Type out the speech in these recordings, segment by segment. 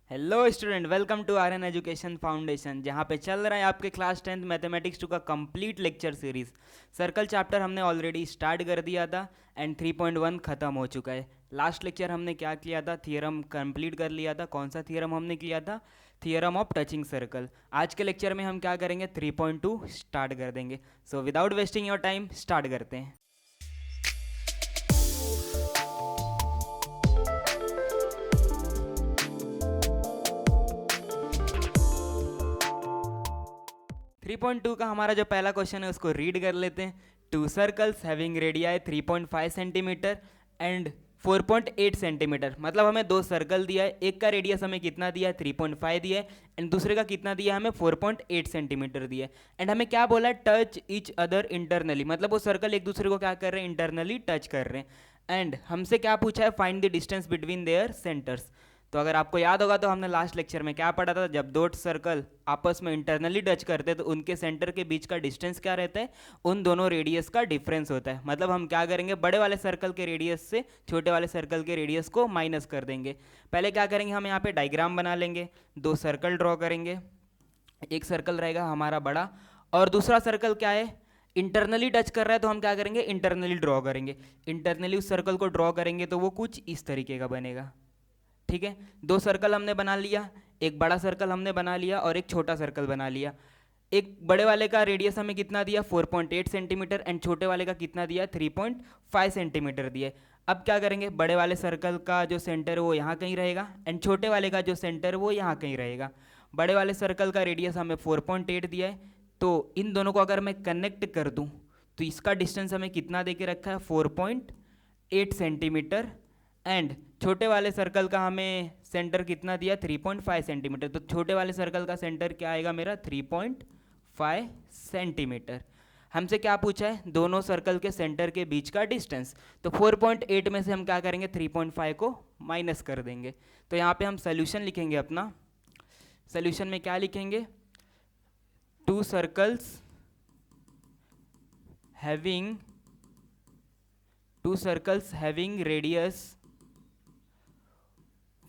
Hello student, welcome to Aryan Education Foundation, जहाँ पे चल रहा है आपके क्लास 10th मैथमेटिक्स 2 का complete lecture series. Circle chapter हमने ऑलरेडी स्टार्ट कर दिया था एंड 3.1 ख़त्म हो चुका है। लास्ट लेक्चर हमने क्या किया था, थियरम कंप्लीट कर लिया था। कौन सा थियरम हमने किया था? Theorem of touching circle. आज के लेक्चर में हम क्या करेंगे, 3.2 स्टार्ट कर देंगे। So without wasting your time start करते हैं। 3.2 का हमारा जो पहला क्वेश्चन है उसको रीड कर लेते हैं। To circles having radii 3.5 centimetre and 4.8 centimetre, मतलब हमें दो सर्कल दिया है। एक का रेडियस हमें कितना दिया है, 3.5 दिया है, एंड दूसरे का कितना दिया है, हमें 4.8 सेंटीमीटर दिया है। एंड हमें क्या बोला है, टच ईच अदर इंटरनली, मतलब वो सर्कल एक दूसरे को क्या कर रहे हैं, इंटरनली टच कर रहे हैं। एंड हमसे क्या पूछा है, find the distance between their centres. तो अगर आपको याद होगा तो हमने लास्ट लेक्चर में क्या पढ़ा था, जब दो सर्कल आपस में इंटरनली टच करते हैं तो उनके सेंटर के बीच का डिस्टेंस क्या रहता है, उन दोनों रेडियस का डिफरेंस होता है। मतलब हम क्या करेंगे, बड़े वाले सर्कल के रेडियस से छोटे वाले सर्कल के रेडियस को माइनस कर देंगे। पहले क्या करेंगे, हम यहाँ पे डायग्राम बना लेंगे, दो सर्कल ड्रॉ करेंगे। एक सर्कल रहेगा हमारा बड़ा और दूसरा सर्कल क्या है, इंटरनली टच कर रहा है, तो हम क्या करेंगे, इंटरनली ड्रॉ करेंगे। इंटरनली उस सर्कल को ड्रॉ करेंगे तो वो कुछ इस तरीके का बनेगा। ठीक है, दो सर्कल हमने बना लिया, एक बड़ा सर्कल हमने बना लिया और एक छोटा सर्कल बना लिया। एक बड़े वाले का रेडियस हमें कितना दिया, 4.8 सेंटीमीटर, एंड छोटे वाले का कितना दिया, 3.5 सेंटीमीटर दिया। अब क्या करेंगे, बड़े वाले सर्कल का जो सेंटर है वो यहाँ कहीं रहेगा एंड छोटे वाले का जो सेंटर है वो यहाँ कहीं रहेगा। बड़े वाले सर्कल का रेडियस हमें 4.8 दिया है, तो इन दोनों को अगर मैं कनेक्ट कर दूँ तो इसका डिस्टेंस हमें कितना दे के रखा है, 4.8 सेंटीमीटर। एंड छोटे वाले सर्कल का हमें सेंटर कितना दिया, 3.5 सेंटीमीटर। तो छोटे वाले सर्कल का सेंटर क्या आएगा मेरा, 3.5 सेंटीमीटर। हमसे क्या पूछा है, दोनों सर्कल के सेंटर के बीच का डिस्टेंस। तो 4.8 में से हम क्या करेंगे, 3.5 को माइनस कर देंगे। तो यहाँ पे हम सोल्यूशन लिखेंगे अपना। सोल्यूशन में क्या लिखेंगे, to circles having radius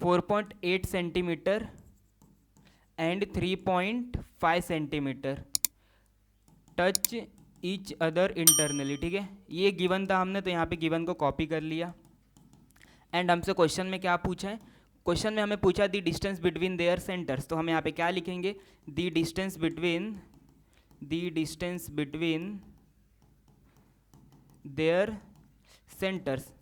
4.8 centimetre and 3.5 centimetre touch each other internally. ठीक है, ये गिवन था हमने, तो यहाँ पे गिवन को कॉपी कर लिया। एंड हमसे क्वेश्चन में क्या पूछा है, क्वेश्चन में हमें पूछा दी डिस्टेंस बिटवीन देयर सेंटर्स। तो हम यहाँ पे क्या लिखेंगे, दी distance between their centres.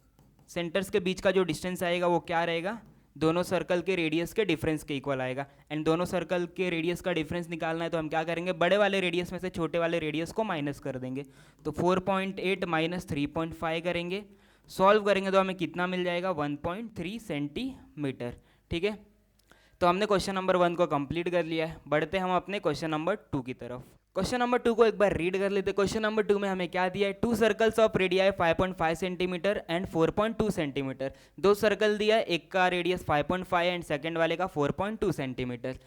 Centres के बीच का जो डिस्टेंस आएगा वो क्या रहेगा, दोनों सर्कल के रेडियस के डिफरेंस के इक्वल आएगा। एंड दोनों सर्कल के रेडियस का डिफरेंस निकालना है तो हम क्या करेंगे, बड़े वाले रेडियस में से छोटे वाले रेडियस को माइनस कर देंगे। तो 4.8 माइनस 3.5 करेंगे, सॉल्व करेंगे तो हमें कितना मिल जाएगा, 1.3 सेंटीमीटर। ठीक है, तो हमने क्वेश्चन नंबर 1 को कंप्लीट कर लिया है। बढ़ते हम अपने क्वेश्चन नंबर 2 की तरफ। क्वेश्चन नंबर 2 को एक बार रीड कर लेते। क्वेश्चन नंबर 2 में हमें क्या दिया है, to circles of radii 5.5 centimetre and 4.2 centimetre. दो सर्कल दिया है, एक का रेडियस 5.5 एंड सेकंड वाले का 4.2 centimetre.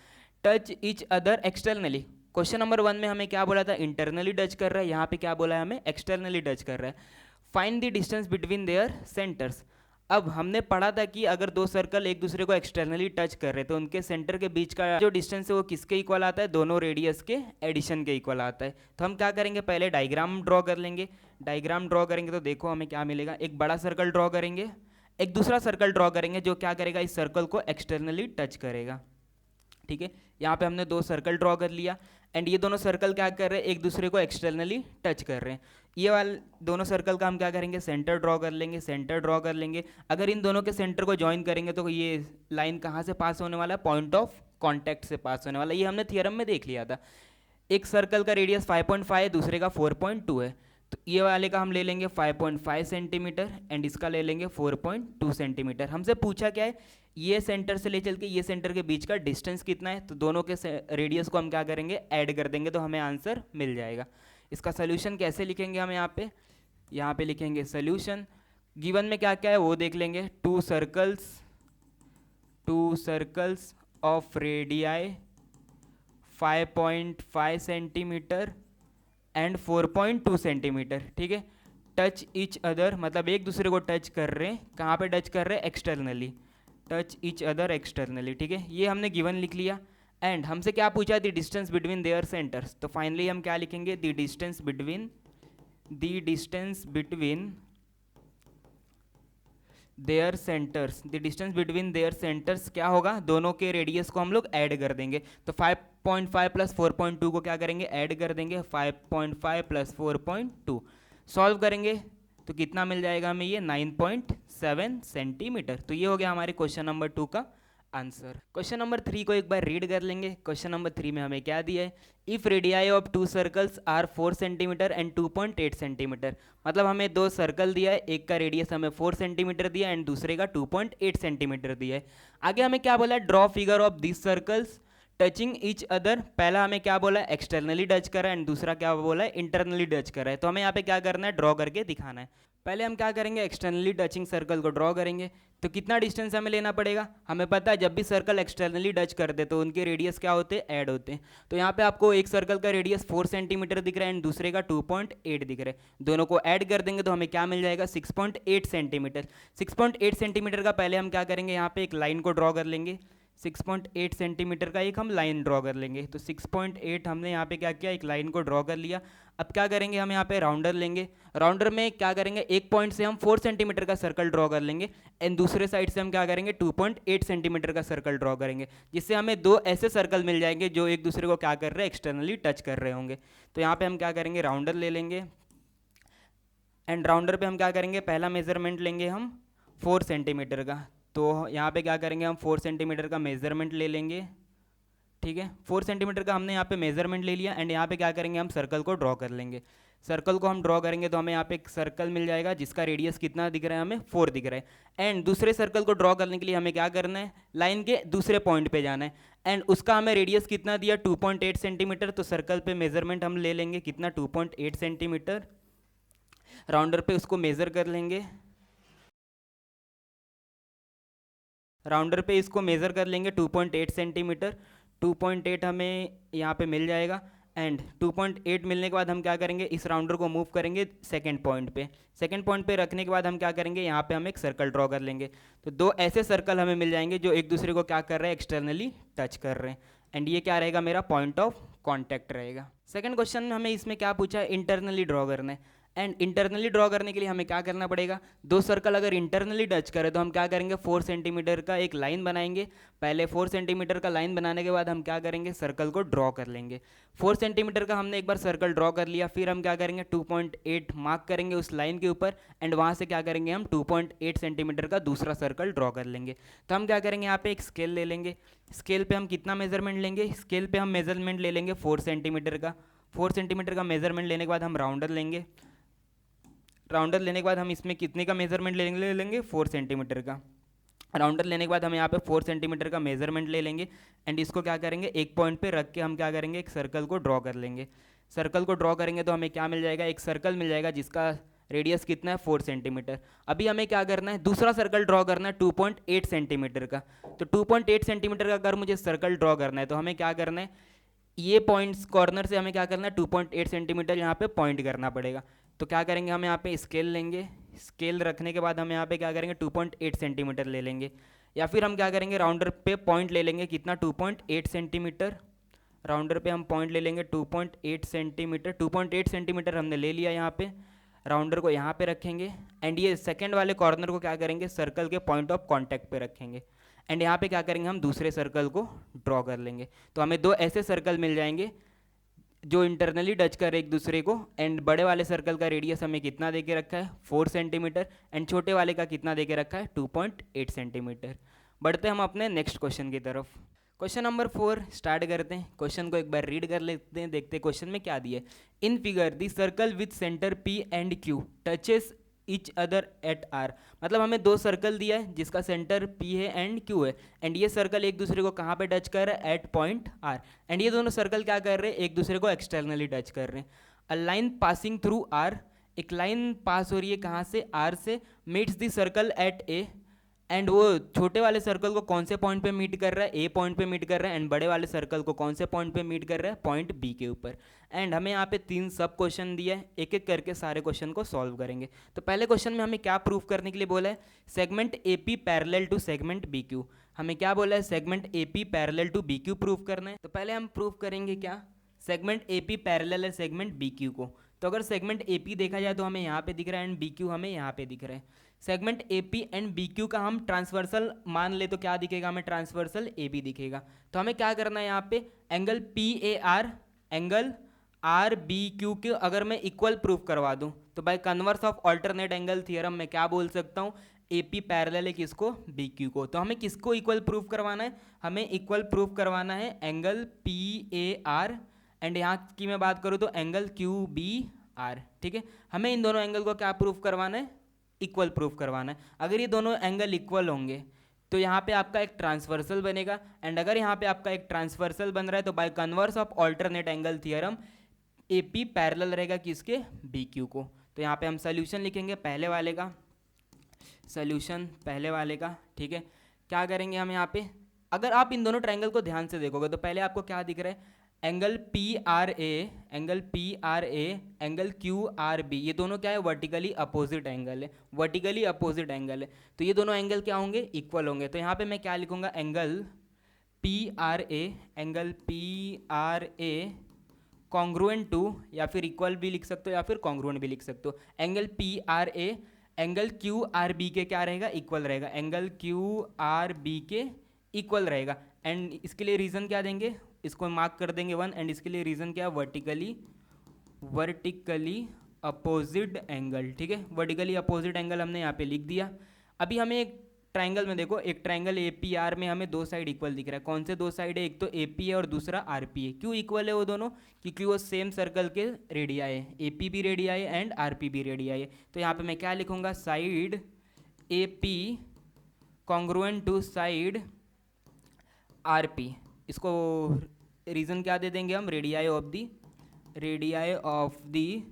Touch each other externally. Question number 1 में हमें क्या बोला था, इंटरनली टच कर रहा है, यहाँ पे क्या बोला है, हमें एक्सटर्नली टच कर रहा है। Find the distance between their centres. अब हमने पढ़ा था कि अगर दो सर्कल एक दूसरे को एक्सटर्नली टच कर रहे हैं तो उनके सेंटर के बीच का जो डिस्टेंस है वो किसके इक्वल आता है, दोनों रेडियस के एडिशन के इक्वल आता है। तो हम क्या करेंगे, पहले डायग्राम ड्रॉ कर लेंगे। डायग्राम ड्रॉ करेंगे तो देखो हमें क्या मिलेगा, एक बड़ा सर्कल ड्रॉ करेंगे, एक दूसरा सर्कल ड्रॉ करेंगे जो क्या करेगा, इस सर्कल को एक्सटर्नली टच करेगा। ठीक है, यहाँ पे हमने दो सर्कल ड्रॉ कर लिया एंड ये दोनों सर्कल क्या कर रहे हैं, एक दूसरे को एक्सटर्नली टच कर रहे हैं। ये वाले दोनों सर्कल का हम क्या करेंगे, सेंटर ड्रॉ कर लेंगे। अगर इन दोनों के सेंटर को ज्वाइन करेंगे तो ये लाइन कहाँ से पास होने वाला है, पॉइंट ऑफ कॉन्टैक्ट से पास होने वाला है। ये हमने थियरम में देख लिया था। एक सर्कल का रेडियस 5.5 है, दूसरे का 4.2 है, तो ये वाले का हम ले लेंगे 5.5 सेंटीमीटर एंड इसका ले लेंगे 4.2 सेंटीमीटर। हमसे पूछा क्या है, ये सेंटर से ले चल के ये सेंटर के बीच का डिस्टेंस कितना है, तो दोनों के रेडियस को हम क्या करेंगे, ऐड कर देंगे तो हमें आंसर मिल जाएगा। इसका सोल्यूशन कैसे लिखेंगे हम, यहाँ पे लिखेंगे सोल्यूशन। गिवन में क्या क्या है वो देख लेंगे। To circles of radii 5.5 centimetre and 4.2 centimetre. ठीक है, टच ईच अदर, मतलब एक दूसरे को टच कर रहे हैं, कहाँ पे टच कर रहे हैं, externally. Touch each other externally, ठीक है, ये हमने गिवन लिख लिया। एंड हमसे क्या पूछा, the distance between their centres, तो फाइनली हम क्या लिखेंगे, the distance between their centres, the distance between their centres क्या होगा, दोनों के रेडियस को हम लोग ऐड कर देंगे। तो 5.5 प्लस 4.2 को क्या करेंगे, ऐड कर देंगे, 5.5 प्लस 4.2 सॉल्व करेंगे तो कितना मिल जाएगा हमें, ये 9.7 सेंटीमीटर। तो ये हो गया हमारे क्वेश्चन नंबर 2 का आंसर। क्वेश्चन नंबर 3 को एक बार रीड कर लेंगे। क्वेश्चन नंबर 3 में हमें क्या दिया है, if radii of 2 circles are 4 centimetre and 2.8 centimetre, मतलब हमें 2 सर्कल दिया है, एक का रेडियस हमें 4 सेंटीमीटर दिया एंड दूसरे का 2.8 सेंटीमीटर दिया है। आगे हमें क्या बोला है, draw figure of this circles touching each other. पहला हमें क्या बोला है, एक्सटर्नली टच करा है, एंड दूसरा क्या बोला है, इंटरनली टच करा है। तो हमें यहाँ पे क्या करना है, ड्रॉ करके दिखाना है। पहले हम क्या करेंगे, एक्सटर्नली टचिंग सर्कल को ड्रॉ करेंगे। तो कितना डिस्टेंस हमें लेना पड़ेगा, हमें पता है जब भी सर्कल एक्सटर्नली टच करते तो उनके रेडियस क्या होते हैं, ऐड होते हैं। तो यहाँ पे आपको एक सर्कल का रेडियस 4 सेंटीमीटर दिख रहा है एंड दूसरे का 2.8 दिख रहा है, दोनों को ऐड कर देंगे तो हमें क्या मिल जाएगा, 6.8 सेंटीमीटर। 6.8 सेंटीमीटर का पहले हम क्या करेंगे, यहाँ पे एक लाइन को ड्रॉ कर लेंगे। 6.8 सेंटीमीटर का एक हम लाइन ड्रॉ कर लेंगे। तो 6.8 हमने यहाँ पे क्या किया, एक लाइन को ड्रॉ कर लिया। अब क्या करेंगे, हम यहाँ पे राउंडर लेंगे। राउंडर में क्या करेंगे, एक पॉइंट से हम 4 सेंटीमीटर का सर्कल ड्रॉ कर लेंगे एंड दूसरे साइड से हम क्या करेंगे, 2.8 सेंटीमीटर का सर्कल ड्रॉ करेंगे, जिससे हमें 2 ऐसे सर्कल मिल जाएंगे जो एक दूसरे को क्या कर रहे हैं, एक्सटर्नली टच कर रहे होंगे। तो यहाँ पे हम क्या करेंगे, राउंडर ले लेंगे एंड राउंडर पे हम क्या करेंगे, पहला मेजरमेंट लेंगे हम 4 सेंटीमीटर का। तो यहाँ पे क्या करेंगे, हम 4 सेंटीमीटर का मेजरमेंट ले लेंगे, ठीक है। 4 सेंटीमीटर का हमने यहाँ पे मेजरमेंट ले लिया एंड यहाँ पे क्या करेंगे, हम सर्कल को ड्रॉ कर लेंगे। सर्कल को हम ड्रॉ करेंगे तो हमें यहाँ पे एक सर्कल मिल जाएगा जिसका रेडियस कितना दिख रहा है, हमें 4 दिख रहा है। एंड दूसरे सर्कल को ड्रॉ करने के लिए हमें क्या करना है, लाइन के दूसरे पॉइंट पे जाना है एंड उसका हमें रेडियस कितना दिया, 2.8 सेंटीमीटर। तो सर्कल पे मेजरमेंट हम ले लेंगे, कितना, 2.8 सेंटीमीटर। राउंडर पे उसको मेज़र कर लेंगे, राउंडर पे इसको मेज़र कर लेंगे 2.8 सेंटीमीटर। 2.8 हमें यहाँ पे मिल जाएगा एंड 2.8 मिलने के बाद हम क्या करेंगे, इस राउंडर को मूव करेंगे सेकंड पॉइंट पे। सेकंड पॉइंट पे रखने के बाद हम क्या करेंगे, यहाँ पे हम एक सर्कल ड्रॉ कर लेंगे। तो 2 ऐसे सर्कल हमें मिल जाएंगे जो एक दूसरे को क्या कर रहे हैं, एक्सटर्नली टच कर रहे हैं एंड ये क्या रहेगा, मेरा पॉइंट ऑफ कॉन्टैक्ट रहेगा। सेकेंड क्वेश्चन में हमें इसमें क्या पूछा है, इंटरनली ड्रॉ करना है। एंड इंटरनली ड्रॉ करने के लिए हमें क्या करना पड़ेगा, 2 सर्कल अगर इंटरनली टच करें तो हम क्या करेंगे, 4 सेंटीमीटर का एक लाइन बनाएंगे। पहले 4 सेंटीमीटर का लाइन बनाने के बाद हम क्या करेंगे, सर्कल को ड्रॉ कर लेंगे। 4 सेंटीमीटर का हमने एक बार सर्कल ड्रॉ कर लिया, फिर हम क्या करेंगे, 2.8 मार्क करेंगे उस लाइन के ऊपर एंड वहाँ से क्या करेंगे, हम 2.8 सेंटीमीटर का दूसरा सर्कल ड्रॉ कर लेंगे। तो हम क्या करेंगे, यहाँ पे एक स्केल ले लेंगे। स्केल पे हम कितना मेजरमेंट लेंगे, स्केल पे हम मेजरमेंट ले लेंगे 4 सेंटीमीटर का। 4 सेंटीमीटर का मेजरमेंट लेने के बाद हम राउंडर लेंगे। राउंडर लेने के बाद हम इसमें कितने का मेजरमेंट ले लेंगे, 4 सेंटीमीटर का। राउंडर लेने के बाद हम यहाँ पे 4 सेंटीमीटर का मेजरमेंट ले लेंगे एंड इसको क्या करेंगे, एक पॉइंट पे रख के हम क्या करेंगे, एक सर्कल को ड्रॉ कर लेंगे। सर्कल को ड्रॉ करेंगे तो हमें क्या मिल जाएगा, एक सर्कल मिल जाएगा जिसका रेडियस कितना है, 4 सेंटीमीटर। अभी हमें क्या करना है, दूसरा सर्कल ड्रॉ करना है 2.8 सेंटीमीटर का। तो 2.8 सेंटीमीटर का अगर मुझे सर्कल ड्रॉ करना है तो हमें क्या करना है, ये पॉइंट्स कॉर्नर से हमें क्या करना है, 2.8 सेंटीमीटर यहाँ पे पॉइंट करना पड़ेगा। तो क्या करेंगे, हम यहाँ पे स्केल लेंगे। स्केल रखने के बाद हम यहाँ पे क्या करेंगे, 2.8 सेंटीमीटर ले लेंगे या फिर हम क्या करेंगे, राउंडर पे पॉइंट ले लेंगे, कितना, 2.8 सेंटीमीटर। राउंडर पे हम पॉइंट ले लेंगे 2.8 सेंटीमीटर। 2.8 सेंटीमीटर हमने ले लिया यहाँ पे। राउंडर को यहाँ पे रखेंगे एंड ये सेकेंड वाले कॉर्नर को क्या करेंगे, सर्कल के पॉइंट ऑफ कॉन्टैक्ट पे रखेंगे एंड यहाँ पे क्या करेंगे, हम दूसरे सर्कल को ड्रॉ कर लेंगे। तो हमें 2 ऐसे सर्कल मिल जाएंगे जो इंटरनली टच कर एक दूसरे को एंड बड़े वाले सर्कल का रेडियस हमें कितना दे के रखा है, 4 सेंटीमीटर एंड छोटे वाले का कितना दे के रखा है, 2.8 सेंटीमीटर। बढ़ते हम अपने नेक्स्ट क्वेश्चन की तरफ। क्वेश्चन नंबर 4 स्टार्ट करते हैं। क्वेश्चन को एक बार रीड कर लेते हैं, देखते हैं क्वेश्चन में क्या दिया है। In figure the circle with centre P and Q touches each other at R, मतलब हमें 2 सर्कल दिया है जिसका सेंटर P है एंड Q है एंड ये सर्कल एक दूसरे को कहाँ पे टच कर रहा है, एट पॉइंट R एंड ये दोनों सर्कल क्या कर रहे हैं, एक दूसरे को एक्सटर्नली टच कर रहे हैं। A line passing through R, एक लाइन पास हो रही है कहाँ से, R से, meets the circle eight A and वो छोटे वाले सर्कल को कौन से पॉइंट पे मीट कर रहा है, ए पॉइंट पे मीट कर रहा है, एंड बड़े वाले सर्कल को कौन से पॉइंट पे मीट कर रहा है, पॉइंट बी के ऊपर। एंड हमें यहाँ पे 3 सब क्वेश्चन दिया है, एक एक करके सारे क्वेश्चन को सॉल्व करेंगे। तो पहले क्वेश्चन में हमें क्या प्रूव करने के लिए बोला है, segment A P parallel to segment B Q. हमें क्या बोला है, segment A P parallel to B Q prove करना है। तो पहले हम प्रूव करेंगे क्या, सेगमेंट ए पी पैरेलल है सेगमेंट बी क्यू को। तो अगर सेगमेंट ए पी देखा जाए तो हमें यहाँ पे दिख रहा है, एंड बी क्यू हमें यहाँ पे दिख रहा है। Segment A P and B Q का हम ट्रांसवर्सल मान ले तो क्या दिखेगा, हमें ट्रांसवर्सल ए बी दिखेगा। तो हमें क्या करना है, यहाँ पे angle P A R, angle R B Q के अगर मैं इक्वल प्रूफ करवा दूँ तो by converse of alternate angle theorem मैं क्या बोल सकता हूँ, ए पी पैरेलल है किसको, बी क्यू को। तो हमें किसको इक्वल प्रूफ करवाना है, हमें इक्वल प्रूफ करवाना है angle P A R, and यहाँ की मैं बात करूँ तो एंगल क्यू बी आर। ठीक है, हमें इन दोनों एंगल को क्या प्रूफ करवाना है, इक्वल प्रूफ करवाना है। अगर ये दोनों एंगल इक्वल होंगे तो यहाँ पे आपका एक ट्रांसवर्सल बनेगा, एंड अगर यहाँ पे आपका एक ट्रांसवर्सल बन रहा है तो by converse of alternate angle theorem A P parallel रहेगा किसके, बी क्यू को। तो यहाँ पे हम सोल्यूशन लिखेंगे पहले वाले का, सोल्यूशन पहले वाले का। ठीक है, क्या करेंगे हम यहाँ पे, अगर आप इन दोनों ट्रायंगल को ध्यान से देखोगे तो पहले आपको क्या दिख रहा है, angle P R A, angle P R A, angle Q R B, ये दोनों क्या है, वर्टिकली अपोजिट एंगल है, वर्टिकली अपोजिट एंगल है। तो ये दोनों एंगल क्या होंगे, इक्वल होंगे। तो यहाँ पे मैं क्या लिखूंगा, angle P R A, angle P R A congruent to, या फिर इक्वल भी लिख सकते हो या फिर कॉन्ग्रुएंट भी लिख सकते हो, angle P R A angle Q R B के क्या रहेगा, इक्वल रहेगा, एंगल क्यू आर बी के इक्वल रहेगा। एंड इसके लिए रीज़न क्या देंगे, इसको मार्क कर देंगे 1, एंड इसके लिए रीज़न क्या है, वर्टिकली अपोजिट एंगल। ठीक है, वर्टिकली अपोजिट एंगल हमने यहाँ पे लिख दिया। अभी हमें एक ट्रायंगल में देखो, एक ट्रायंगल ए पी आर में हमें दो साइड इक्वल दिख रहा है। कौन से दो साइड है, एक तो ए पी है और दूसरा आर पी है। क्यों इक्वल है वो दोनों, क्योंकि वो सेम सर्कल के रेडियाई है, ए पी भी रेडियाई है एंड आर पी भी रेडियाई है। तो यहाँ पे मैं क्या लिखूंगा, side A P congruent to side R P. इसको रीज़न क्या दे देंगे हम, radii of the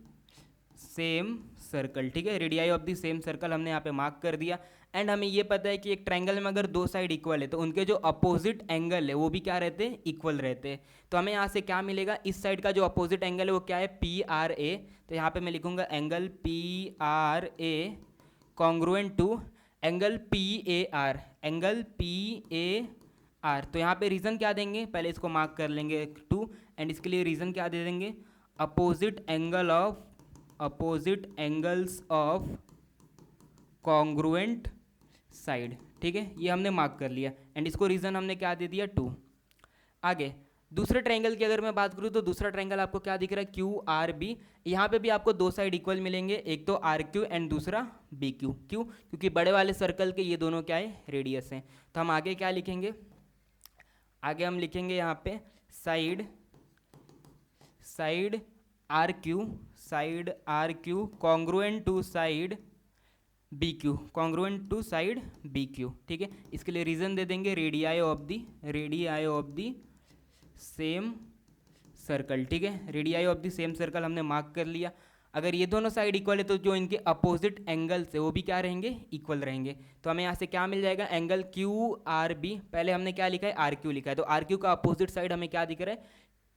same circle. ठीक है, radii of the same circle हमने यहाँ पे मार्क कर दिया। एंड हमें ये पता है कि एक ट्रायंगल में अगर दो साइड इक्वल है तो उनके जो अपोजिट एंगल है वो भी क्या रहते हैं, इक्वल रहते हैं। तो हमें यहाँ से क्या मिलेगा, इस साइड का जो अपोजिट एंगल है वो क्या है, पी आर ए। तो यहाँ पे मैं लिखूंगा angle P R A congruent to angle P A R, angle P A R. तो यहाँ पे रीज़न क्या देंगे, पहले इसको मार्क कर लेंगे 2, एंड इसके लिए रीज़न क्या दे देंगे, opposite angles of congruent side. ठीक है, ये हमने मार्क कर लिया, एंड इसको रीज़न हमने क्या दे दिया, 2। आगे दूसरे ट्रायंगल की अगर मैं बात करूँ तो दूसरा ट्रायंगल आपको क्या दिख रहा है, क्यू आर बी। यहाँ पे भी आपको दो साइड इक्वल मिलेंगे, एक तो आर क्यू एंड दूसरा बी क्यू। क्यों, क्योंकि बड़े वाले सर्कल के ये दोनों क्या है, रेडियस हैं। तो हम आगे क्या लिखेंगे, आगे हम लिखेंगे यहाँ पे side R Q congruent to side B Q, congruent to side B Q. ठीक है, इसके लिए रीज़न दे देंगे radii of the same circle. ठीक है, radii of the same circle हमने मार्क कर लिया। अगर ये दोनों साइड इक्वल है तो जो इनके अपोजिट एंगल्स है वो भी क्या रहेंगे, इक्वल रहेंगे। तो हमें यहाँ से क्या मिल जाएगा, एंगल क्यू आर बी, पहले हमने क्या लिखा है, आर क्यू लिखा है, तो आर क्यू का अपोजिट साइड हमें क्या दिख रहा है,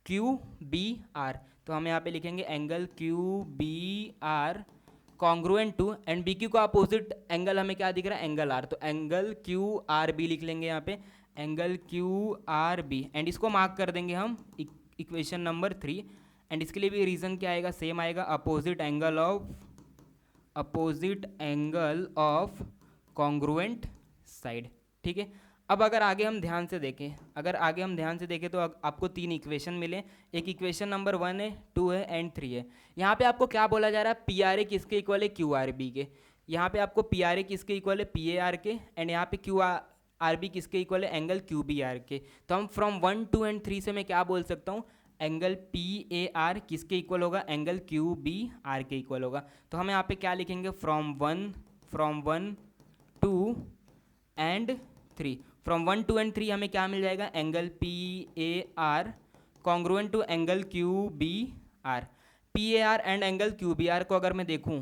क्यू बी आर। तो हम यहाँ पे लिखेंगे angle Q B R congruent to, and B Q का अपोजिट एंगल हमें क्या दिख रहा है, एंगल आर। तो एंगल क्यू आर बी लिख लेंगे यहाँ पे, angle Q R B, and इसको मार्क कर देंगे हम इक्वेशन नंबर 3। एंड इसके लिए भी रीज़न क्या आएगा, सेम आएगा, opposite angle of congruent side. ठीक है, अब अगर आगे हम ध्यान से देखें तो आपको 3 इक्वेशन मिले। एक इक्वेशन नंबर 1 है, 2 है एंड 3 है। यहाँ पे आपको क्या बोला जा रहा है, पी आर ए किसके इक्वल है, क्यू आर बी के। यहाँ पे आपको पी आर ए किसके इक्वल है, पी ए आर के, एंड यहाँ पे क्यू आर बी किसके इक्वल है, एंगल क्यू बी आर के। तो हम फ्रॉम 1, 2 एंड 3 से मैं क्या बोल सकता हूँ, एंगल पी ए आर किसके इक्वल होगा, एंगल क्यू बी आर के इक्वल होगा। तो हम यहाँ पे क्या लिखेंगे, फ्रॉम 1, 2 एंड 3। फ्रॉम 1, 2 एंड 3 हमें क्या मिल जाएगा, angle P A R congruent to angle Q B R. P A R and angle Q B R को अगर मैं देखूँ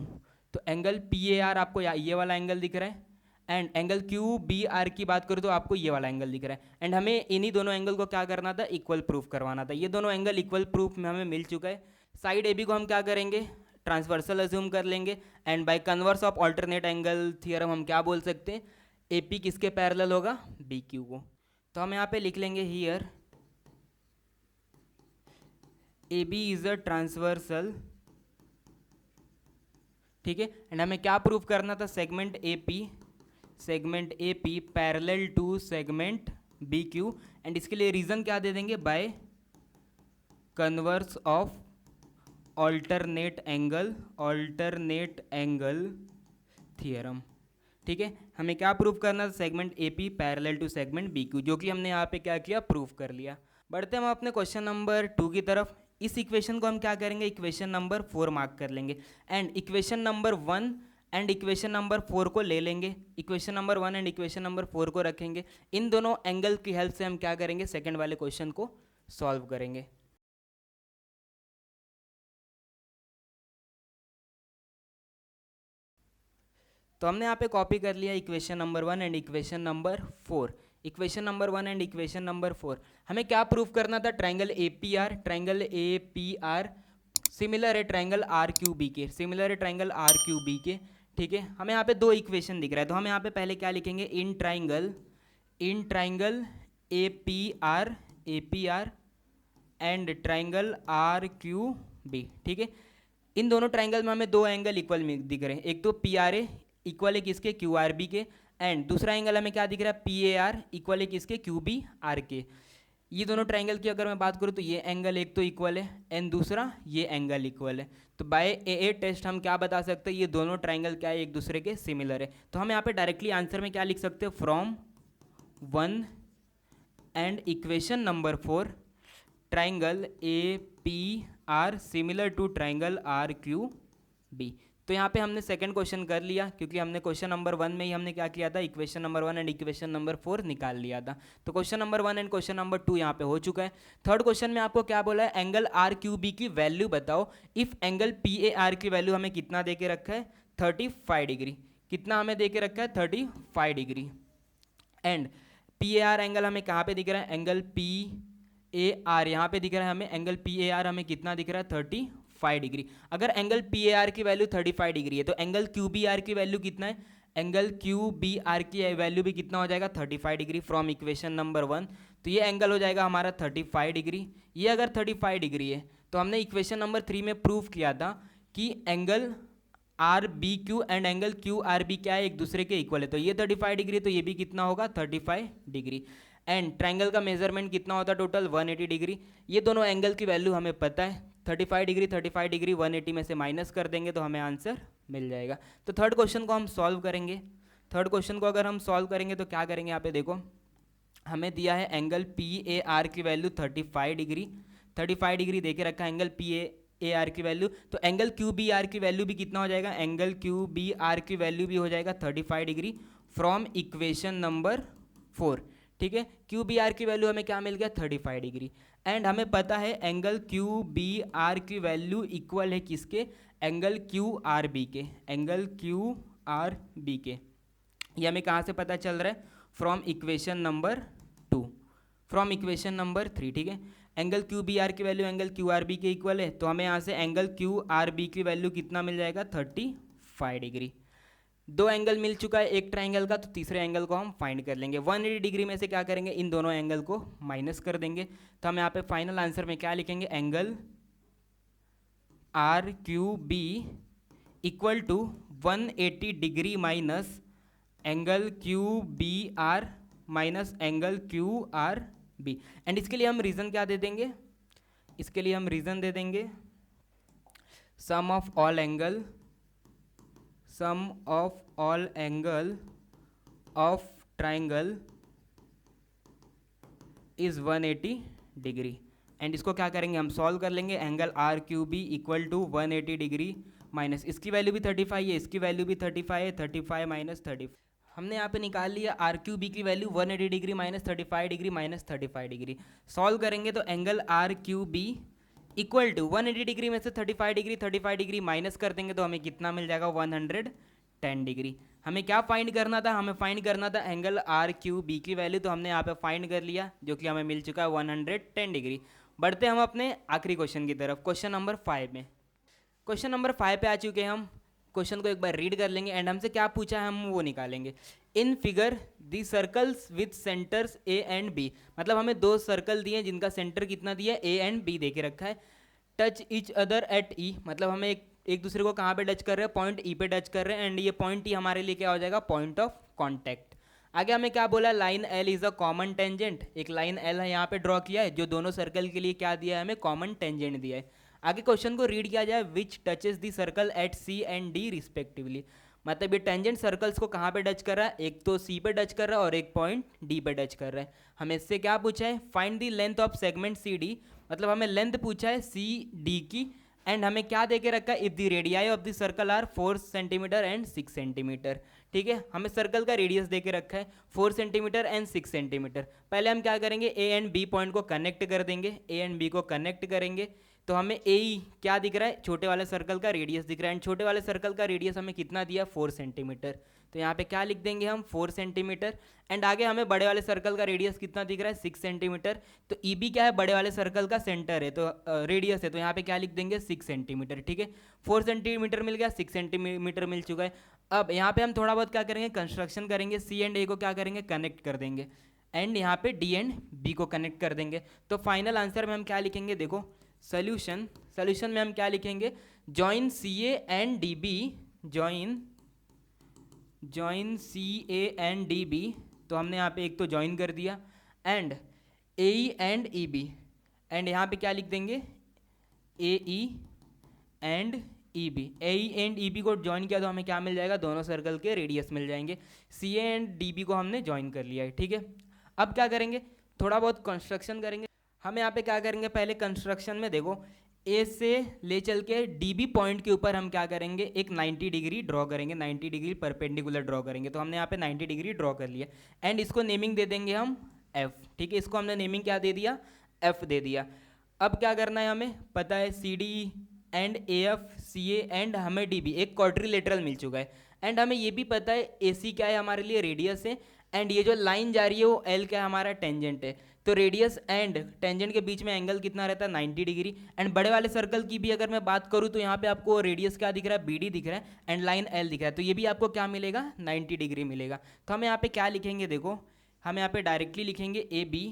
तो एंगल पी ए आर आपको ये वाला एंगल दिख रहा है, and angle Q B R की बात करूँ तो आपको ये वाला एंगल दिख रहा है, एंड हमें इन्हीं दोनों एंगल को क्या करना था, इक्वल प्रूफ करवाना था। ये दोनों एंगल इक्वल प्रूफ में हमें मिल चुका है। साइड ए बी को हम क्या करेंगे, ट्रांसवर्सल अज्यूम कर लेंगे, and by converse of alternate angle theorem हम क्या बोल सकते हैं, ए पी किसके पैरेलल होगा, बी क्यू को। तो हम यहाँ पे लिख लेंगे here A B is a transversal, ठीक है। एंड हमें क्या प्रूफ करना था, segment A P parallel to segment B Q, and इसके लिए रीजन क्या दे देंगे, by converse of alternate angle theorem, ठीक है। हमें क्या प्रूफ करना था, segment A P parallel to segment B Q, जो कि हमने यहाँ पे क्या किया, प्रूफ कर लिया। बढ़ते हम अपने क्वेश्चन नंबर 2 की तरफ। इस इक्वेशन को हम क्या करेंगे, इक्वेशन नंबर 4 मार्क कर लेंगे, and equation number 1 and equation number 4 को ले लेंगे। Equation number 1 and equation number 4 को रखेंगे। इन दोनों एंगल की हेल्प से हम क्या करेंगे, सेकंड वाले क्वेश्चन को सॉल्व करेंगे। तो हमने यहाँ पे कॉपी कर लिया equation number 1 and equation number 4। Equation number 1 and equation number 4, हमें क्या प्रूफ करना था, triangle A P R similar है ट्राइंगल आर क्यू बी के, ठीक है। हमें यहाँ पे दो इक्वेशन दिख रहा है, तो हम यहाँ पे पहले क्या लिखेंगे, in triangle A P R and triangle R Q B, ठीक है। इन दोनों ट्राइंगल में हमें दो एंगल इक्वल दिख रहे हैं, एक तो पी आर ए इक्वल है किसके, क्यू आर बी के, एंड दूसरा एंगल हमें क्या दिख रहा है, पी ए आर इक्वल है किसके, क्यू बी आर के। ये दोनों ट्राइंगल की अगर मैं बात करूँ तो ये एंगल एक तो इक्वल है एंड दूसरा ये एंगल इक्वल है। तो बाय ए टेस्ट हम क्या बता सकते हैं, ये दोनों ट्राइंगल क्या है, एक दूसरे के सिमिलर है। तो हम यहाँ पे डायरेक्टली आंसर में क्या लिख सकते हैं, from 1 and equation number 4 triangle A P R similar to triangle R Q B. तो यहाँ पे हमने सेकंड क्वेश्चन कर लिया, क्योंकि हमने क्वेश्चन नंबर 1 में ही हमने क्या किया था, equation number 1 and equation number 4 निकाल लिया था। तो question number 1 and question number 2 यहाँ पे हो चुका है। थर्ड क्वेश्चन में आपको क्या बोला है, एंगल आर क्यू बी की वैल्यू बताओ if angle P A are की वैल्यू हमें कितना दे के रखा है, 35 डिग्री। कितना हमें दे के रखा है, 35 degree. And P A R angle हमें कहाँ पे दिख रहा है, एंगल पी ए आर यहाँ पे दिख रहा है हमें, एंगल पी ए आर हमें कितना दिख रहा है, 35 डिग्री। अगर एंगल पी ए आर की वैल्यू 35 डिग्री है तो एंगल क्यू बी आर की वैल्यू कितना है, एंगल क्यू बी आर की वैल्यू भी कितना हो जाएगा, 35 डिग्री फ्रॉम इक्वेशन नंबर 1। तो ये एंगल हो जाएगा हमारा 35 डिग्री। ये अगर 35 डिग्री है तो हमने इक्वेशन नंबर 3 में प्रूव किया था कि angle R B Q and angle Q R B क्या है, एक दूसरे के इक्वल है। तो ये 35 डिग्री, तो ये भी कितना होगा, 35 डिग्री। एंड ट्राइंगल का मेजरमेंट कितना होता है, टोटल 180 डिग्री। ये दोनों एंगल की वैल्यू हमें पता है, 35 डिग्री 180 में से माइनस कर देंगे तो हमें आंसर मिल जाएगा। तो थर्ड क्वेश्चन को हम सॉल्व करेंगे। थर्ड क्वेश्चन को अगर हम सॉल्व करेंगे तो क्या करेंगे, यहाँ पे देखो हमें दिया है एंगल पी ए आर की वैल्यू 35 डिग्री, 35 डिग्री देके रखा है एंगल पी ए आर की वैल्यू। तो एंगल क्यू बी आर की वैल्यू भी कितना हो जाएगा, एंगल क्यू बी आर की वैल्यू भी हो जाएगा 35 डिग्री फ्रॉम इक्वेशन नंबर 4, ठीक है। क्यू बी आर की वैल्यू हमें क्या मिल गया, 35 डिग्री। एंड हमें पता है एंगल क्यू बी आर की वैल्यू इक्वल है किसके, एंगल क्यू आर बी के, एंगल क्यू आर बी के। ये हमें कहाँ से पता चल रहा है, from equation number 2, from equation number 3, ठीक है। एंगल क्यू बी आर की value angle Q R B के इक्वल है, तो हमें यहाँ से एंगल क्यू आर बी की वैल्यू कितना मिल जाएगा, 35 डिग्री। दो एंगल मिल चुका है एक ट्राइंगल का, तो तीसरे एंगल को हम फाइंड कर लेंगे। 180 डिग्री में से क्या करेंगे, इन दोनों एंगल को माइनस कर देंगे। तो हम यहाँ पे फाइनल आंसर में क्या लिखेंगे, angle R Q B equal to 180 degree minus angle Q B R minus angle Q R B. And इसके लिए हम रीजन क्या दे देंगे, इसके लिए हम रीजन दे देंगे sum of all angle of triangle is 180 degree. And इसको क्या करेंगे, हम सॉल्व कर लेंगे। Angle R Q B equal to 180 degree minus इसकी वैल्यू भी 35 है, इसकी वैल्यू भी 35 है, 35 माइनस 35। हमने यहाँ पे निकाल लिया आर क्यू बी की value 180 degree minus 35 degree minus 35 degree. Solve करेंगे तो angle R Q B equal to 180 degree में से 35 डिग्री माइनस कर देंगे तो हमें कितना मिल जाएगा, 110 10 डिग्री। हमें क्या फाइंड करना था, हमें फाइंड करना था एंगल आर क्यू बी की वैल्यू, तो हमने यहाँ पे फाइंड कर लिया जो कि हमें मिल चुका है 110 डिग्री। बढ़ते हम अपने आखिरी क्वेश्चन की तरफ, क्वेश्चन नंबर 5 में। क्वेश्चन नंबर 5 पे आ चुके हैं हम। क्वेश्चन को एक बार रीड कर लेंगे एंड हमसे क्या पूछा है हम वो निकालेंगे। In figure the circles with centres A and B, मतलब हमें दो सर्कल दिए जिनका सेंटर कितना दिया है, ए एंड बी दे के रखा है। टच इच अदर एट ई, मतलब हमें एक दूसरे को कहाँ पे टच कर रहे हैं, पॉइंट ई पे टच कर रहे हैं एंड ये पॉइंट ई हमारे लिए क्या हो जाएगा, पॉइंट ऑफ कॉन्टैक्ट। आगे हमें क्या बोला, line L is a common tangent, एक लाइन एल है यहाँ पे ड्रॉ किया है जो दोनों सर्कल के लिए क्या दिया है, हमें कॉमन टेंजेंट दिया है। आगे क्वेश्चन को रीड किया जाए, which touches the circle at C and D respectively, मतलब ये टेंजेंट सर्कल्स को कहाँ पे टच कर रहा है, एक तो सी पे टच कर रहा है और एक पॉइंट डी पे टच कर रहा है। हमें इससे क्या पूछा है, find the length of segment C D, मतलब हमें लेंथ पूछा है सी डी की एंड हमें क्या दे के रखा है, if the radii of the circle are 4 centimetre and 6 centimetre. ठीक है, हमें सर्कल का रेडियस दे के रखा है 4 सेंटीमीटर एंड 6 सेंटीमीटर। पहले हम क्या करेंगे, ए एंड बी पॉइंट को कनेक्ट कर देंगे, ए एंड बी को कनेक्ट करेंगे तो हमें ए क्या दिख रहा है, छोटे वाले सर्कल का रेडियस दिख रहा है एंड छोटे वाले सर्कल का रेडियस हमें कितना दिया, 4 सेंटीमीटर। तो यहाँ पे क्या लिख देंगे हम, 4 सेंटीमीटर एंड आगे हमें बड़े वाले सर्कल का रेडियस कितना दिख रहा है, 6 सेंटीमीटर। तो ई बी क्या है, बड़े वाले सर्कल का सेंटर है, तो रेडियस है, तो यहाँ पे क्या लिख देंगे, 6 सेंटीमीटर। ठीक है, 4 सेंटीमीटर मिल गया, 6 सेंटीमीटर मिल चुका है। अब यहाँ पे हम थोड़ा बहुत क्या करेंगे, कंस्ट्रक्शन करेंगे, सी एंड ए को क्या करेंगे, कनेक्ट कर देंगे एंड यहाँ पे डी एंड बी को कनेक्ट कर देंगे। तो फाइनल आंसर में हम क्या लिखेंगे, देखो सोल्यूशन में हम क्या लिखेंगे, join C A and D B, join C A and D B, तो हमने यहाँ पे एक तो ज्वाइन कर दिया and A E and E B and यहाँ पे क्या लिख देंगे, A E and E B, A E and E B को ज्वाइन किया तो हमें क्या मिल जाएगा, दोनों सर्कल के रेडियस मिल जाएंगे। सी ए एंड डी बी को हमने ज्वाइन कर लिया है। ठीक है, अब क्या करेंगे, थोड़ा बहुत कंस्ट्रक्शन करेंगे। हम यहाँ पे क्या करेंगे, पहले कंस्ट्रक्शन में देखो ए से ले चल के डी बी पॉइंट के ऊपर हम क्या करेंगे, एक 90 डिग्री ड्रॉ करेंगे, 90 डिग्री परपेंडिकुलर ड्रॉ करेंगे। तो हमने यहाँ पे 90 डिग्री ड्रॉ कर लिया एंड इसको नेमिंग दे देंगे हम एफ। ठीक है, इसको हमने नेमिंग क्या दे दिया, एफ दे दिया। अब क्या करना है, हमें पता है C D and A F C A and हमें डी बी एक क्वाड्रिलेटरल मिल चुका है एंड हमें ये भी पता है ए सी क्या है, हमारे लिए रेडियस है एंड ये जो लाइन जा रही है वो एल क्या है, हमारा टेंजेंट है। तो रेडियस एंड टेंजेंट के बीच में एंगल कितना रहता है, 90 डिग्री। एंड बड़े वाले सर्कल की भी अगर मैं बात करूँ तो यहाँ पे आपको रेडियस क्या दिख रहा है, बी डी दिख रहा है एंड लाइन एल दिख रहा है, तो ये भी आपको क्या मिलेगा, 90 डिग्री मिलेगा। तो हम यहाँ पे क्या लिखेंगे, देखो हम यहाँ पे डायरेक्टली लिखेंगे ए बी,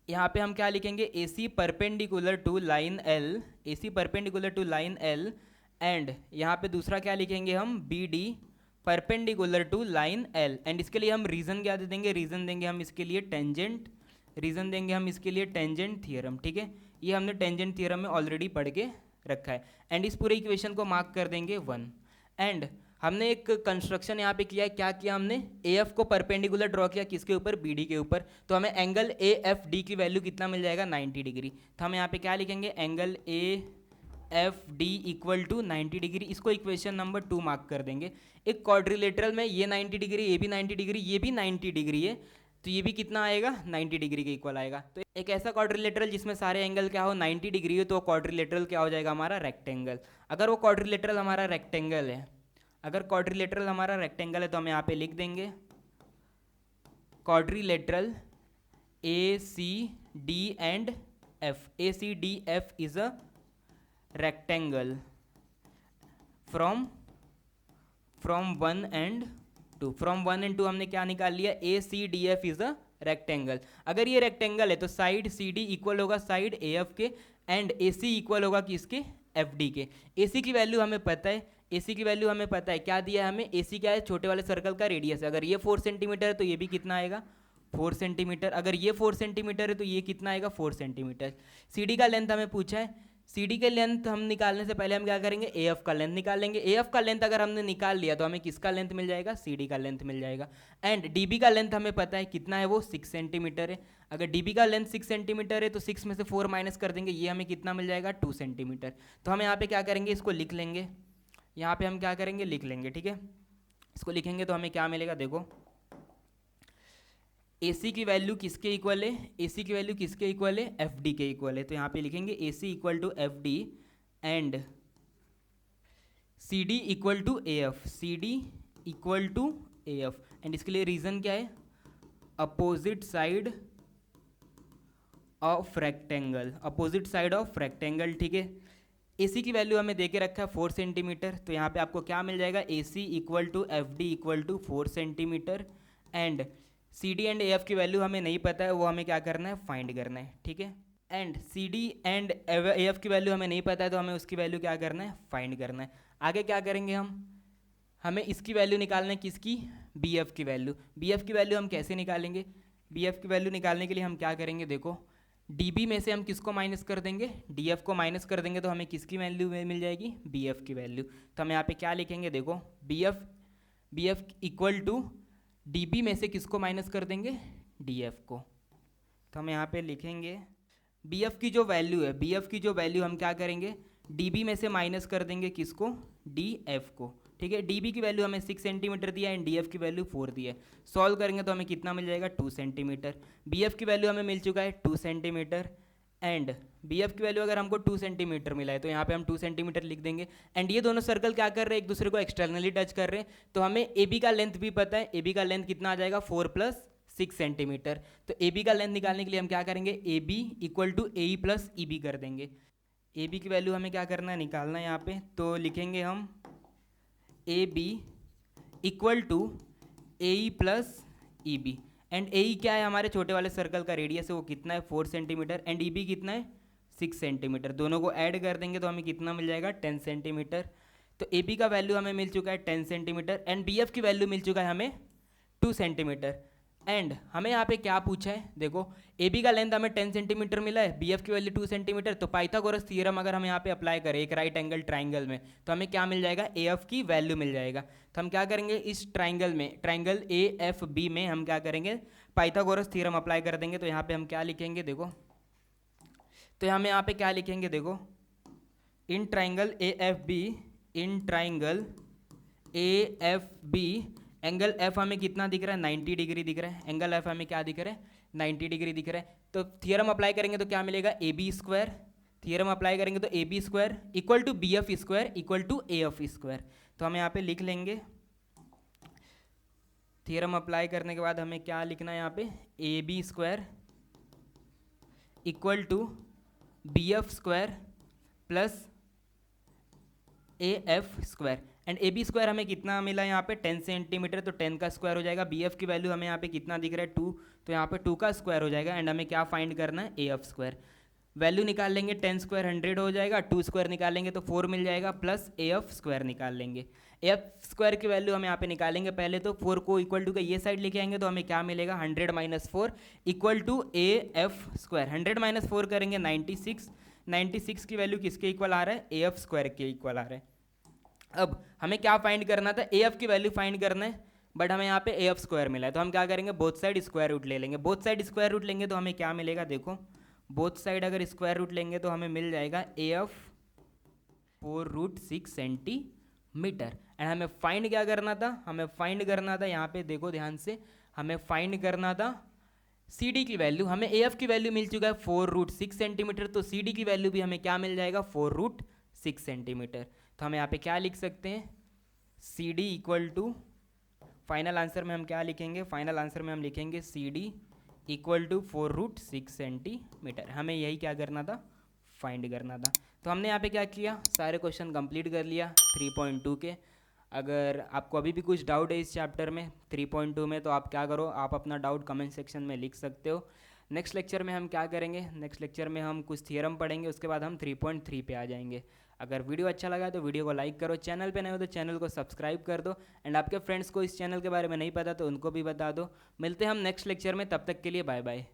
यहाँ पे हम क्या लिखेंगे, A C perpendicular to line L, A C perpendicular to line L and यहाँ पे दूसरा क्या लिखेंगे हम, B D perpendicular to line L and इसके लिए हम रीजन क्या दे देंगे, रीजन देंगे हम इसके लिए टेंजेंट, रीजन देंगे हम इसके लिए टेंजेंट थ्योरम। ठीक है, ये हमने टेंजेंट थ्योरम में ऑलरेडी पढ़ के रखा है एंड इस पूरे इक्वेशन को मार्क कर देंगे 1 एंड हमने एक कंस्ट्रक्शन यहाँ पे किया है, क्या किया हमने, ए एफ को परपेंडिकुलर ड्रॉ किया किसके ऊपर, बी डी के ऊपर। तो हमें एंगल ए एफ डी की वैल्यू कितना मिल जाएगा, 90 डिग्री। तो हम यहाँ पे क्या लिखेंगे, angle A F D equal to 90 degree, इसको इक्वेशन नंबर 2 मार्क कर देंगे। एक क्वाड्रिलेटरल में ये 90 डिग्री, ये भी 90 डिग्री, ये भी 90 डिग्री है, तो ये भी कितना आएगा, 90 डिग्री के इक्वल आएगा। तो एक ऐसा क्वाड्रिलेटरल जिसमें सारे एंगल क्या हो, 90 डिग्री हो, तो क्वाड्रिलेटरल क्या हो जाएगा, हमारा रेक्टेंगल। अगर वो क्वाड्रिलेटरल हमारा रेक्टेंगल है, अगर क्वाड्रिलेटरल हमारा रेक्टेंगल है तो हम यहाँ पे लिख देंगे quadrilateral A C D and F, A C D F is a rectangle from 1 and 2, from 1 and 2 हमने क्या निकाल लिया, A C D F is a rectangle. अगर ये रेक्टेंगल है तो साइड सी डी इक्वल होगा साइड ए एफ के एंड ए सी इक्वल होगा किसके, एफ डी के। ए सी की वैल्यू हमें पता है, ए सी की वैल्यू हमें पता है, क्या दिया है हमें, ए सी क्या है, छोटे वाले सर्कल का रेडियस है। अगर ये 4 सेंटीमीटर है तो ये भी कितना आएगा, 4 सेंटीमीटर। अगर ये 4 सेंटीमीटर है तो ये कितना आएगा, 4 सेंटीमीटर। सी डी का लेंथ हमें पूछा है, सी डी के लेंथ हम निकालने से पहले हम क्या करेंगे, ए एफ का लेंथ निकाल लेंगे। ए एफ का लेंथ अगर हमने निकाल लिया तो हमें किसका लेंथ मिल जाएगा, सी डी का लेंथ मिल जाएगा। एंड डी बी का लेंथ हमें पता है कितना है, वो 6 सेंटीमीटर है। अगर डी बी का लेंथ 6 सेंटीमीटर है तो 6 में से 4 माइनस कर देंगे, ये हमें कितना मिल जाएगा, 2 सेंटीमीटर। तो हम यहाँ पे क्या करेंगे, इसको लिख लेंगे, यहाँ पे हम क्या करेंगे, लिख लेंगे। ठीक है, इसको लिखेंगे तो हमें क्या मिलेगा, देखो ए सी की वैल्यू किसके इक्वल है, ए सी की वैल्यू किसके इक्वल है, एफ डी के इक्वल है। तो यहाँ पे लिखेंगे A C equal to F D and C D equal to A F, C D equal to A F, and इसके लिए रीज़न क्या है, opposite side of rectangle, opposite side of rectangle, ठीक है। ए सी की वैल्यू हमें दे के रखा है 4 सेंटीमीटर, तो यहाँ पे आपको क्या मिल जाएगा, A C equal to F D equal to 4 centimetre, and C D and A F की वैल्यू हमें नहीं पता है, वो हमें क्या करना है, फाइंड करना है, ठीक है। And C D and A F की वैल्यू हमें नहीं पता है, तो हमें उसकी वैल्यू क्या करना है, फाइंड करना है। आगे क्या करेंगे हमें इसकी वैल्यू निकालना है, किसकी, बी एफ की वैल्यू। बी एफ की वैल्यू हम कैसे निकालेंगे, बी एफ की वैल्यू निकालने के लिए हम क्या करेंगे, देखो dB में से हम किसको माइनस कर देंगे, df को माइनस कर देंगे, तो हमें किसकी वैल्यू मिल जाएगी, bf की वैल्यू। तो हम यहाँ पे क्या लिखेंगे, देखो bf इक्वल टू dB में से किसको माइनस कर देंगे, df को। तो हम यहाँ पे लिखेंगे bf की जो वैल्यू है, bf की जो वैल्यू हम क्या करेंगे, dB में से माइनस कर देंगे किसको, df को, ठीक है। dB की वैल्यू हमें 6 सेंटीमीटर दिया है एंड df की वैल्यू 4 दी है। सॉल्व करेंगे तो हमें कितना मिल जाएगा, 2 सेंटीमीटर। bf की वैल्यू हमें मिल चुका है 2 सेंटीमीटर, एंड bf की वैल्यू अगर हमको 2 सेंटीमीटर मिला है तो यहाँ पे हम 2 सेंटीमीटर लिख देंगे। एंड ये दोनों सर्कल क्या कर रहे हैं, एक दूसरे को एक्सटर्नली टच कर रहे हैं, तो हमें AB का लेंथ भी पता है, AB का लेंथ कितना आ जाएगा, 4 + 6 सेंटीमीटर। तो AB का लेंथ निकालने के लिए हम क्या करेंगे, AB equal to AE + EB कर देंगे। AB की वैल्यू हमें क्या करना है, निकालना है यहाँ पे, तो लिखेंगे हम AB equal to AE + EB, and AE क्या है, हमारे छोटे वाले सर्कल का रेडियस है, वो कितना है, 4 सेंटीमीटर, एंड EB कितना है, 6 सेंटीमीटर। दोनों को ऐड कर देंगे तो हमें कितना मिल जाएगा, 10 सेंटीमीटर। तो AB का वैल्यू हमें मिल चुका है 10 सेंटीमीटर, एंड BF की वैल्यू मिल चुका है हमें 2 सेंटीमीटर। एंड हमें यहाँ पे क्या पूछा है, देखो AB का लेंथ हमें 10 सेंटीमीटर मिला है, BF की वैल्यू 2 सेंटीमीटर, तो पाइथागोरस थ्योरम अगर हम यहाँ पे अप्लाई करें एक राइट एंगल ट्राइंगल में, तो हमें क्या मिल जाएगा, AF की वैल्यू मिल जाएगा। तो हम क्या करेंगे, इस ट्राइंगल में, ट्राइंगल AFB में हम क्या करेंगे, पाइथागोरस थ्योरम अप्लाई कर देंगे। तो यहाँ पे हम क्या लिखेंगे, देखो, तो हमें यहाँ पे क्या लिखेंगे, देखो, in triangle AFB, in triangle AFB angle F हमें कितना दिख रहा है, 90 डिग्री दिख रहा है, एंगल F हमें क्या दिख रहा है, 90 डिग्री दिख रहा है। तो थियरम अप्लाई करेंगे तो क्या मिलेगा, AB², थियरम अप्लाई करेंगे तो AB² equal to BF² equal to AF²। तो हम यहाँ पे लिख लेंगे, थियरम अप्लाई करने के बाद हमें क्या लिखना है यहाँ पे, AB² equal to BF² plus AF², and AB² हमें कितना मिला यहाँ पे, 10 सेंटीमीटर, तो 10 का स्क्वायर हो जाएगा। BF की वैल्यू हमें यहाँ पे कितना दिख रहा है, 2, तो यहाँ पे 2 का स्क्वायर हो जाएगा, एंड हमें क्या फाइंड करना है, AF²। वैल्यू निकाल लेंगे, 10 स्क्वायर 100 हो जाएगा, 2 स्क्वायर निकालेंगे तो 4 मिल जाएगा, प्लस AF² निकाल लेंगे। AF² की वैल्यू हम यहाँ पे निकालेंगे, पहले तो 4 को इक्वल टू का ये साइड लेके आएंगे तो हमें क्या मिलेगा, 100 - 4 इक्वल टू AF²। 100 - 4 करेंगे 96, 96 की वैल्यू किसके इक्वल आ रहा है, AF² के इक्वल आ रहा है। अब हमें क्या फाइंड करना था, AF की वैल्यू फाइंड करना है, बट हमें यहाँ पे AF² मिला है, तो हम क्या करेंगे, बोथ साइड स्क्वायर रूट ले लेंगे। बोथ साइड स्क्वायर रूट लेंगे तो हमें क्या मिलेगा, देखो, बोथ साइड अगर स्क्वायर रूट लेंगे तो हमें मिल जाएगा AF 4√6 सेंटीमीटर। एंड हमें फाइंड क्या करना था, हमें फाइंड करना था, यहाँ पे देखो ध्यान से, हमें फाइंड करना था CD की वैल्यू। हमें AF की वैल्यू मिल चुका है 4√6 सेंटीमीटर, तो CD की वैल्यू भी हमें क्या मिल जाएगा, 4√6 सेंटीमीटर। तो हम यहाँ पे क्या लिख सकते हैं, CD equal to, final answer में हम क्या लिखेंगे, फाइनल आंसर में हम लिखेंगे CD इक्वल टू 4√6 सेंटीमीटर। हमें यही क्या करना था, फाइंड करना था। तो हमने यहाँ पे क्या किया, सारे क्वेश्चन कंप्लीट कर लिया 3.2 के। अगर आपको अभी भी कुछ डाउट है इस चैप्टर में 3.2 में, तो आप क्या करो, आप अपना डाउट कमेंट सेक्शन में लिख सकते हो। नेक्स्ट लेक्चर में हम क्या करेंगे, नेक्स्ट लेक्चर में हम कुछ थियरम पढ़ेंगे, उसके बाद हम 3.3 पे आ जाएंगे। अगर वीडियो अच्छा लगा तो वीडियो को लाइक करो, चैनल पे नए हो तो चैनल को सब्सक्राइब कर दो, एंड आपके फ्रेंड्स को इस चैनल के बारे में नहीं पता तो उनको भी बता दो। मिलते हैं हम नेक्स्ट लेक्चर में, तब तक के लिए बाय बाय।